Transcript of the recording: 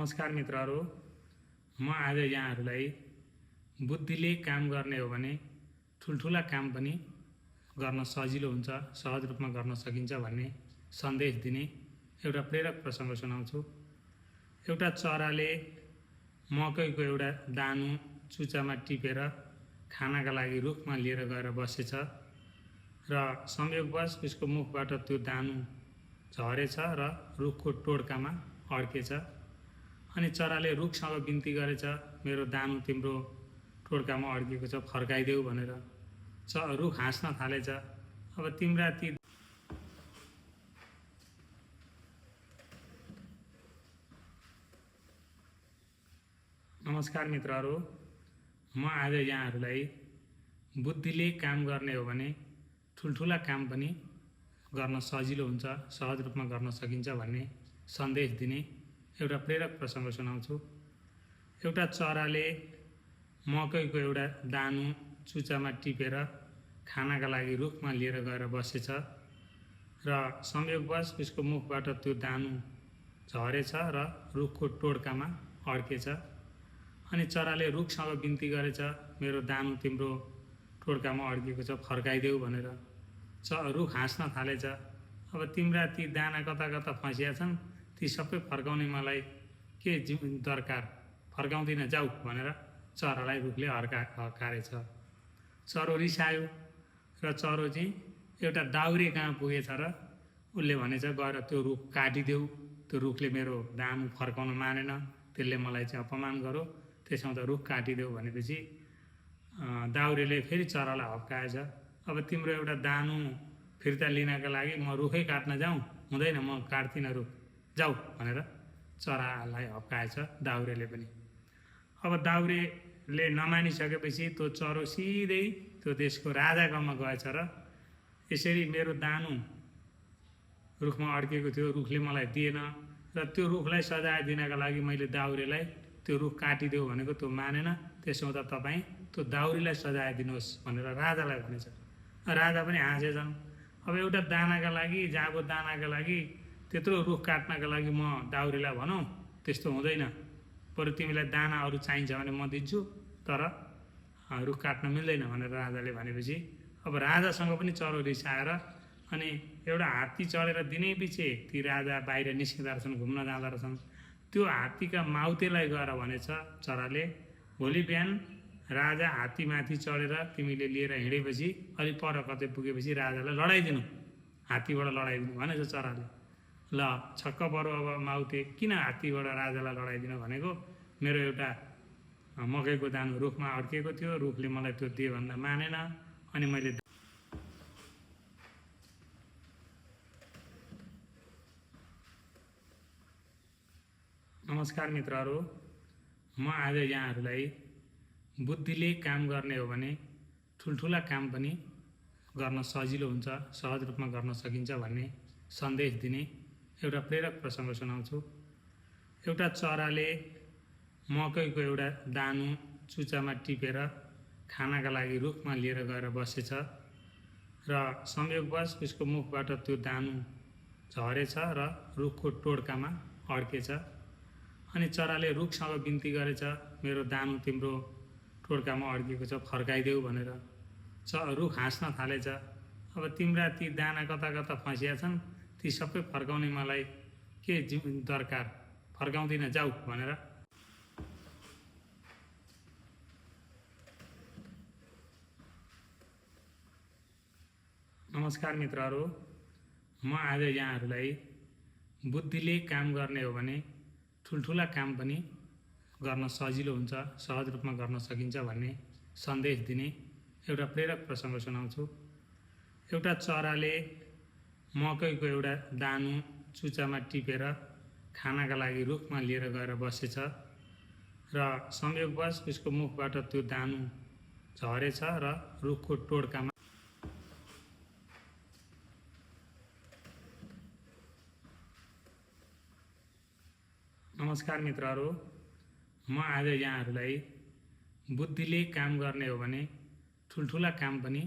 नमस्कार मित्रहरू, म आज यहाँहरूलाई बुद्धिले काम गर्ने हो भने ठुल्ठुला काम पनि गर्न सजिलो हुन्छ, सहज रूपमा गर्न सकिन्छ भन्ने सन्देश दिने एउटा प्रेरक प्रसङ्ग सुनाउँछु। एउटा चराले मकैको एउटा दानु चुच्चामा टिपेर खानाका लागि रुखमा लिएर गएर बसेछ र संयोगवश उसको मुखबाट त्यो दानु झरेछ र रुखको टोड्कामा अड्केछ। अनि चराले रुखसँग बिन्ती गरेछ, मेरो दानु तिम्रो टोड्कामा अड्केको छ, फर्काइदेऊ भनेर। रुख हाँस्न थालेछ। अब तिम्रा ती नमस्कार मित्रहरू, म आज यहाँहरूलाई बुद्धिले काम गर्ने हो भने ठुल्ठुला काम पनि गर्न सजिलो हुन्छ, सहज रूपमा गर्न सकिन्छ भन्ने सन्देश दिने एउटा प्रेरक प्रसङ्ग सुनाउँछु। एउटा चराले मकैको एउटा दानु चुच्चामा टिपेर खानाका लागि रुखमा लिएर गएर बसेछ र संयोगवश उसको मुखबाट त्यो दानु झरेछ र रुखको टोड्कामा अड्केछ। अनि चराले रुखसँग बिन्ती गरेछ, मेरो दानु तिम्रो टोड्कामा अड्केको छ, फर्काइदेऊ भनेर। रुख हाँस्न थालेछ। अब तिम्रा ती दाना कता कता फँसिया छन्, ती सबै फर्काउने मलाई के दरकार, फर्काउँदिन जाऊ भनेर चरालाई रुखले हकारेछ। चरो रिसायो र चरो चाहिँ एउटा दाउरे कहाँ पुगेछ र उसले भनेछ, गएर त्यो रुख काटिदेऊ, त्यो रुखले मेरो दानु फर्काउन मानेन, त्यसले मलाई चाहिँ अपमान गर्यो, त्यसमा त रुख काटिदेऊ भनेपछि दाउरेले फेरि चरालाई हप्काएछ। अब तिम्रो एउटा दानु फिर्ता लिनका लागि म रुखै काट्न जाउँ, हुँदैन, म काट्दिनँ रुख, जाऊ भनेर चरालाई हप्काएछ दाउरेले पनि। अब दाउरेले नमानिसकेपछि त्यो चरो सिधै त्यो देशको राजाकोमा गएछ र यसरी मेरो दानु रुखमा अड्केको थियो, रुखले मलाई दिएन र त्यो रुखलाई सजाय दिनका लागि मैले दाउरेलाई त्यो रुख काटिदेऊ भनेको, त्यो मानेन, त्यसो त तपाईँ त्यो दाउरेलाई सजाय दिनुहोस् भनेर राजालाई भनेछ। राजा पनि हाँसेछन्। अब एउटा दानाका लागि, जाको दानाका लागि त्यत्रो रुख काट्नका लागि म दाउरेलाई भनौँ, त्यस्तो हुँदैन, बरु तिमीलाई दाना अरू चाहिन्छ भने म दिन्छु, तर रुख काट्न मिल्दैन भनेर राजाले भनेपछि अब राजासँग पनि चरो रिसाएर अनि एउटा हात्ती चढेर दिनै पछि ती राजा बाहिर निस्किँदा रहेछन्, घुम्न जाँदा रहेछन्। त्यो हात्तीका माउतेलाई गएर भनेछ चराले, भोलि बिहान राजा हात्तीमाथि चढेर तिमीले लिएर हिँडेपछि अलिक पर कतै पुगेपछि राजालाई लडाइदिनु, हात्तीबाट लडाइदिनु भनेछ चराले। ल छक्क परो अब माउते, किन हात्तीबाट राजालाई लडाइदिनु भनेको, मेरो एउटा मकैको दानु रुखमा अड्केको थियो, रुखले मलाई त्यो दिए भन्दा मानेन, अनि मैले नमस्कार मित्रहरू, म आज यहाँहरूलाई बुद्धिले काम गर्ने हो भने ठुल्ठुला काम पनि गर्न सजिलो हुन्छ, सहज रूपमा गर्न सकिन्छ भन्ने सन्देश दिने एउटा प्रेरक प्रसङ्ग सुनाउँछु। एउटा चराले मकैको एउटा दानु चुच्चामा टिपेर खानाका लागि रुखमा लिएर गएर बसेछ र संयोगवश उसको मुखबाट त्यो दानु झरेछ र रुखको टोड्कामा अड्केछ। अनि चराले रुखसँग बिन्ती गरेछ, मेरो दानु तिम्रो टोड्कामा अड्केको छ, फर्काइदेऊ भनेर। रुख हाँस्न थालेछ। अब तिम्रा ती दाना कता कता फँसिया छन्, ती सबै फर्काउने मलाई के दरकार, फर्काउँदिन जाऊ भनेर। नमस्कार मित्रहरू, म आज यहाँहरूलाई बुद्धिले काम गर्ने हो भने ठुल्ठुला काम पनि गर्न सजिलो हुन्छ, सहज रूपमा गर्न सकिन्छ भन्ने सन्देश दिने एउटा प्रेरक प्रसङ्ग सुनाउँछु। एउटा चराले मकैको एउटा दानु चुच्चामा टिपेर खानाका लागि रुखमा लिएर गएर बसेछ र संयोगवश उसको मुखबाट त्यो दानु झरेछ र रुखको टोड्कामा नमस्कार मित्रहरू, म आज यहाँहरूलाई बुद्धिले काम गर्ने हो भने ठुल्ठुला काम पनि